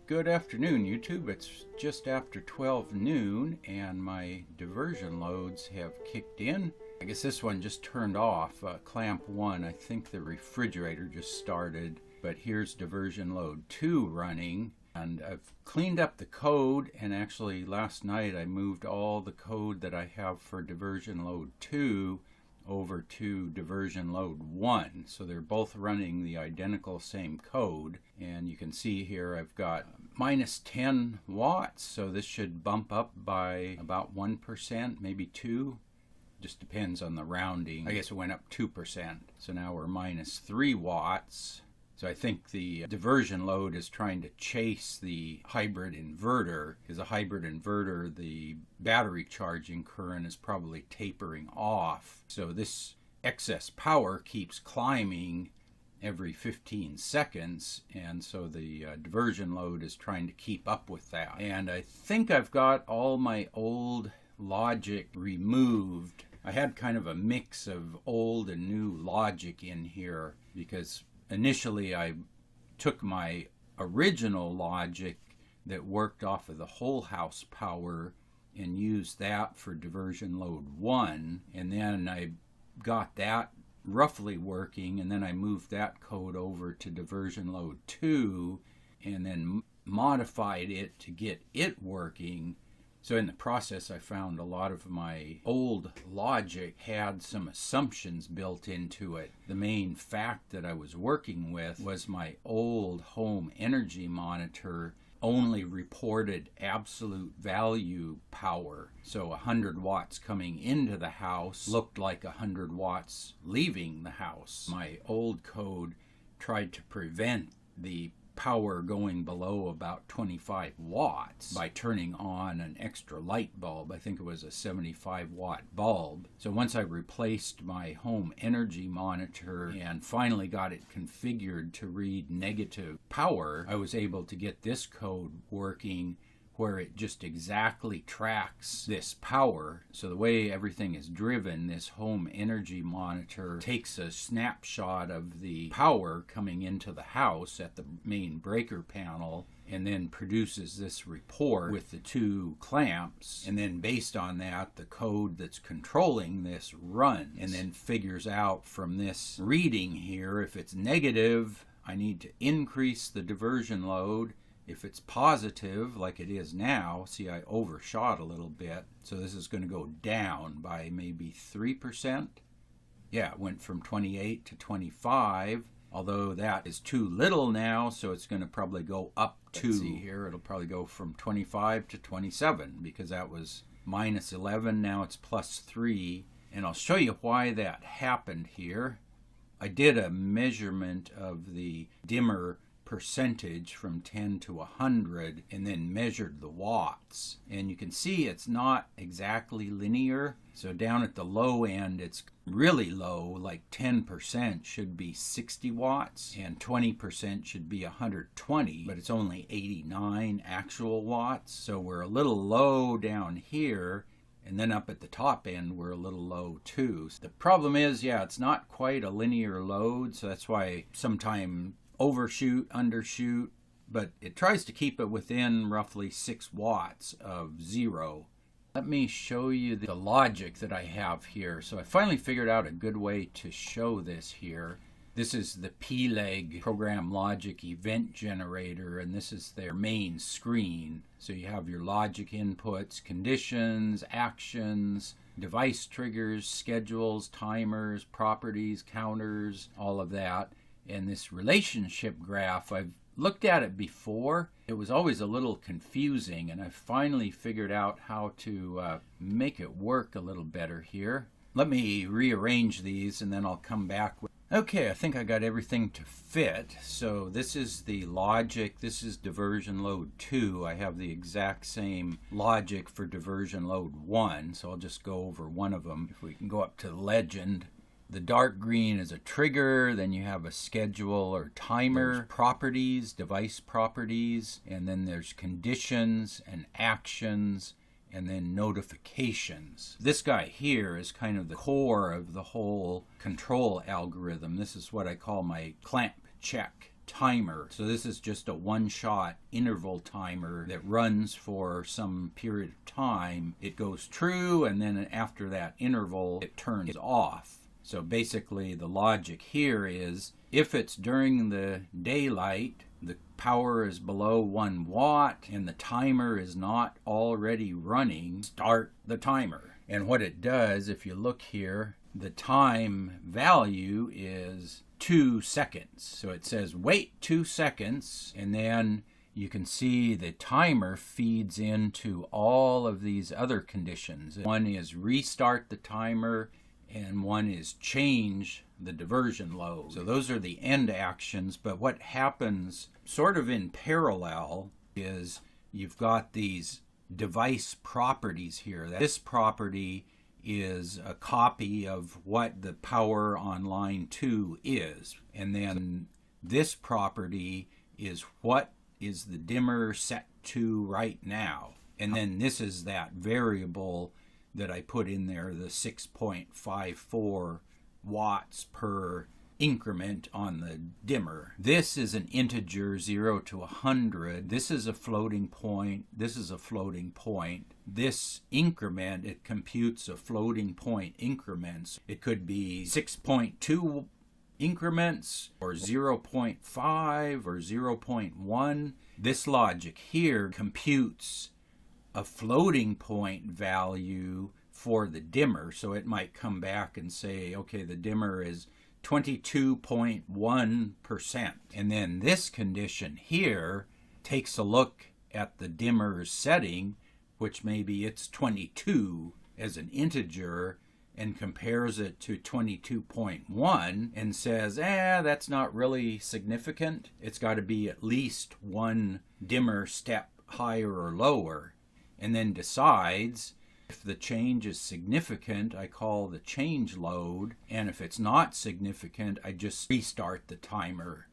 Good afternoon, YouTube. It's just after 12 noon and my diversion loads have kicked in. I guess this one just turned off, clamp 1. I think the refrigerator just started, but here's diversion load 2 running. And I've cleaned up the code, and actually last night I moved all the code that I have for diversion load 2 over to diversion load 1. So they're both running the identical same code. And you can see here I've got minus 10 watts. So this should bump up by about 1%, maybe 2. Just depends on the rounding. I guess it went up 2%. So now we're minus 3 watts. So I think the diversion load is trying to chase the hybrid inverter, because a hybrid inverter, the battery charging current is probably tapering off. So this excess power keeps climbing every 15 seconds, and so the diversion load is trying to keep up with that. And I think I've got all my old logic removed. I had kind of a mix of old and new logic in here, because initially I took my original logic that worked off of the whole house power and used that for diversion load 1, and then I got that roughly working, and then I moved that code over to diversion load 2 and then modified it to get it working. So in the process, I found a lot of my old logic had some assumptions built into it. The main fact that I was working with was my old home energy monitor only reported absolute value power. So 100 watts coming into the house looked like 100 watts leaving the house. My old code tried to prevent the power going below about 25 watts by turning on an extra light bulb. I think it was a 75 watt bulb. So once I replaced my home energy monitor and finally got it configured to read negative power, I was able to get this code working where it just exactly tracks this power. So the way everything is driven, this home energy monitor takes a snapshot of the power coming into the house at the main breaker panel and then produces this report with the 2 clamps. And then based on that, the code that's controlling this runs and then figures out from this reading here, if it's negative, I need to increase the diversion load. If it's positive, like it is now, see I overshot a little bit, so this is going to go down by maybe 3%. Yeah, it went from 28 to 25, although that is too little now, so it's going to probably go up to, let's see here, it'll probably go from 25 to 27, because that was minus 11, now it's plus 3, and I'll show you why that happened here. I did a measurement of the dimmer percentage from 10 to 100 and then measured the watts, and you can see it's not exactly linear. So down at the low end it's really low, like 10% should be 60 watts and 20% should be 120, but it's only 89 actual watts, so we're a little low down here. And then up at the top end, we're a little low too. The problem is, yeah, it's not quite a linear load, so that's why sometimes overshoot, undershoot, but it tries to keep it within roughly 6 watts of 0. Let me show you the logic that I have here. So I finally figured out a good way to show this here. This is the PLEG program logic event generator, and this is their main screen. So you have your logic inputs, conditions, actions, device triggers, schedules, timers, properties, counters, all of that. And this relationship graph, I've looked at it before. It was always a little confusing, and I finally figured out how to make it work a little better here. Let me rearrange these and then I'll come back with. Okay, I think I got everything to fit. So this is the logic. This is diversion load 2. I have the exact same logic for diversion load 1, so I'll just go over one of them. If we can go up to legend. The dark green is a trigger, then you have a schedule or timer, there's properties, device properties, and then there's conditions and actions, and then notifications. This guy here is kind of the core of the whole control algorithm. This is what I call my clamp check. timer. So this is just a one-shot interval timer that runs for some period of time. It goes true, and then after that interval, it turns off. So basically the logic here is if it's during the daylight, the power is below 1 watt, and the timer is not already running, start the timer. And what it does, if you look here, the time value is 2 seconds. So it says wait 2 seconds, and then you can see the timer feeds into all of these other conditions. One is restart the timer, and one is change the diversion load. So those are the end actions, but what happens sort of in parallel is you've got these device properties here. This property is a copy of what the power on line 2 is. And then this property is what is the dimmer set to right now. And then this is that variable that I put in there, the 6.54 watts per increment on the dimmer. This is an integer 0 to 100. This is a floating point. This is a floating point. This increment, it computes a floating point increments. It could be 6.2 increments or 0.5 or 0.1. This logic here computes a floating point value for the dimmer. So it might come back and say, okay, the dimmer is 22.1%. And then this condition here takes a look at the dimmer's setting, which maybe it's 22 as an integer, and compares it to 22.1 and says, that's not really significant. It's got to be at least 1 dimmer step higher or lower. And then decides if the change is significant, I call the change load, and if it's not significant, I just restart the timer.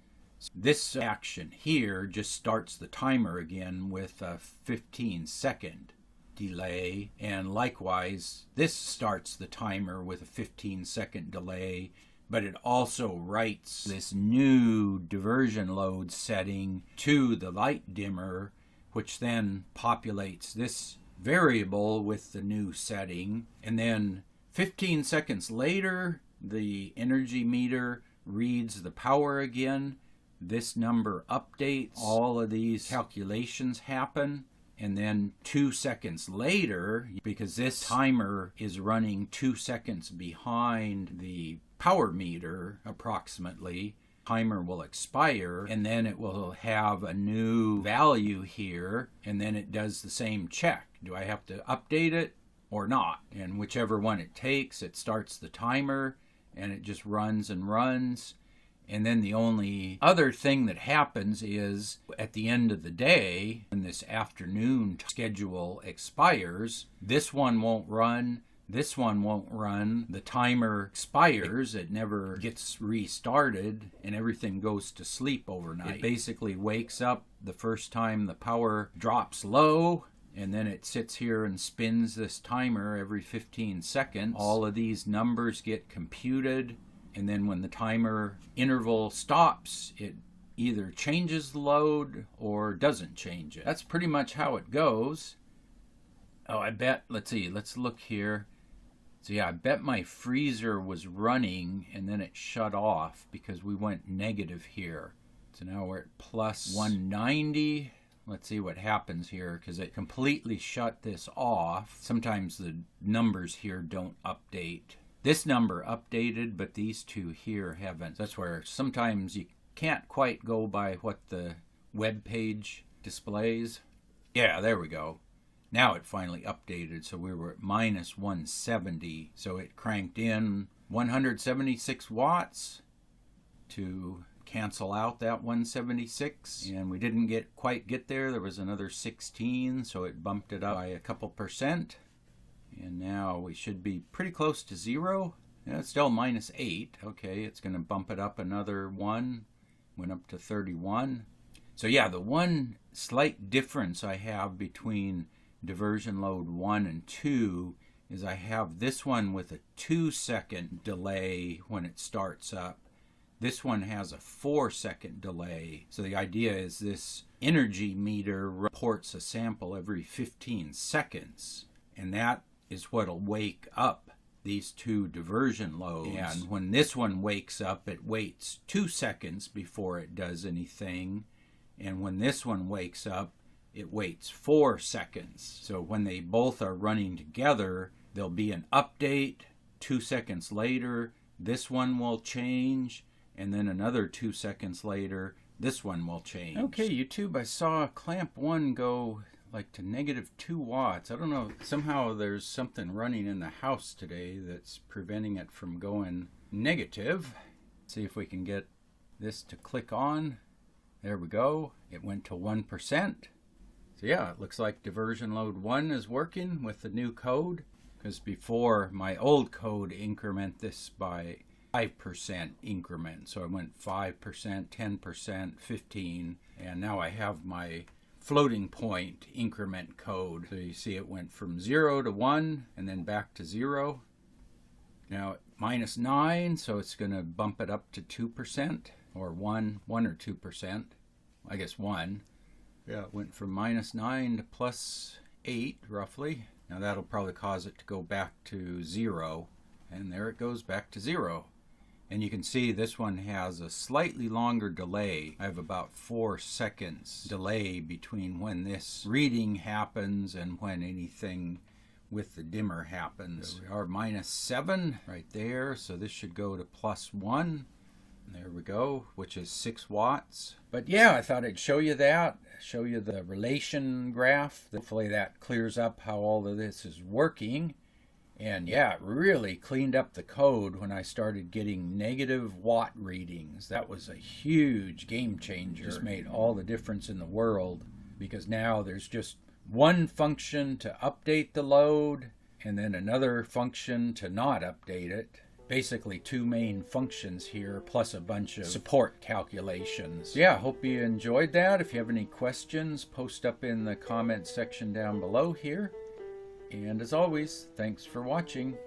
This action here just starts the timer again with a 15-second delay, and likewise this starts the timer with a 15-second delay, but it also writes this new diversion load setting to the light dimmer, which then populates this variable with the new setting. And then 15 seconds later, the energy meter reads the power again. This number updates. All of these calculations happen. And then 2 seconds later, because this timer is running 2 seconds behind the power meter approximately, timer will expire, and then it will have a new value here, and then it does the same check. Do I have to update it or not? And whichever one it takes, it starts the timer, and it just runs and runs. And then the only other thing that happens is at the end of the day, when this afternoon schedule expires, this one won't run, this one won't run, the timer expires, it never gets restarted, and everything goes to sleep overnight. It basically wakes up the first time the power drops low, and then it sits here and spins this timer every 15 seconds. All of these numbers get computed, and then when the timer interval stops, it either changes the load or doesn't change it. That's pretty much how it goes. Oh, I bet, let's look here. So yeah, I bet my freezer was running and then it shut off because we went negative here. So now we're at plus 190. Let's see what happens here, because it completely shut this off. Sometimes the numbers here don't update. This number updated, but these two here haven't. That's where sometimes you can't quite go by what the web page displays. Yeah, there we go. Now it finally updated, so we were at minus 170. So it cranked in 176 watts to cancel out that 176. And we didn't quite get there. There was another 16, so it bumped it up by a couple percent. And now we should be pretty close to 0. Yeah, it's still minus 8. Okay, it's going to bump it up another 1. Went up to 31. So yeah, the one slight difference I have between diversion load 1 and 2 is I have this one with a 2-second delay when it starts up. This one has a 4-second delay. So the idea is this energy meter reports a sample every 15 seconds. And that is what'll wake up these two diversion loads. And when this one wakes up, it waits 2 seconds before it does anything. And when this one wakes up, it waits 4 seconds. So when they both are running together, there'll be an update. 2 seconds later, this one will change. And then another 2 seconds later, this one will change. Okay, YouTube, I saw clamp 1 go like to -2 watts. I don't know, somehow there's something running in the house today that's preventing it from going negative. See if we can get this to click on. There we go. It went to 1%. So yeah, it looks like diversion load 1 is working with the new code, because before my old code increment this by 5% increment. So I went 5%, 10%, 15, and now I have my floating point increment code. So you see it went from 0 to 1 and then back to 0. Now -9, so it's going to bump it up to 2% or 1 or 2%. I guess 1. Yeah, it went from -9 to +8 roughly. Now that'll probably cause it to go back to 0, and there it goes back to 0. And you can see this one has a slightly longer delay. I have about 4 seconds delay between when this reading happens and when anything with the dimmer happens. So we are -7 right there, so this should go to +1. There we go, which is 6 watts. But yeah, I thought I'd show you that, show you the relation graph. Hopefully that clears up how all of this is working. And yeah, it really cleaned up the code when I started getting negative watt readings. That was a huge game changer. Just made all the difference in the world, because now there's just one function to update the load and then another function to not update it. Basically 2 main functions here, plus a bunch of support calculations. Yeah, hope you enjoyed that. If you have any questions, post up in the comment section down below here. And as always, thanks for watching.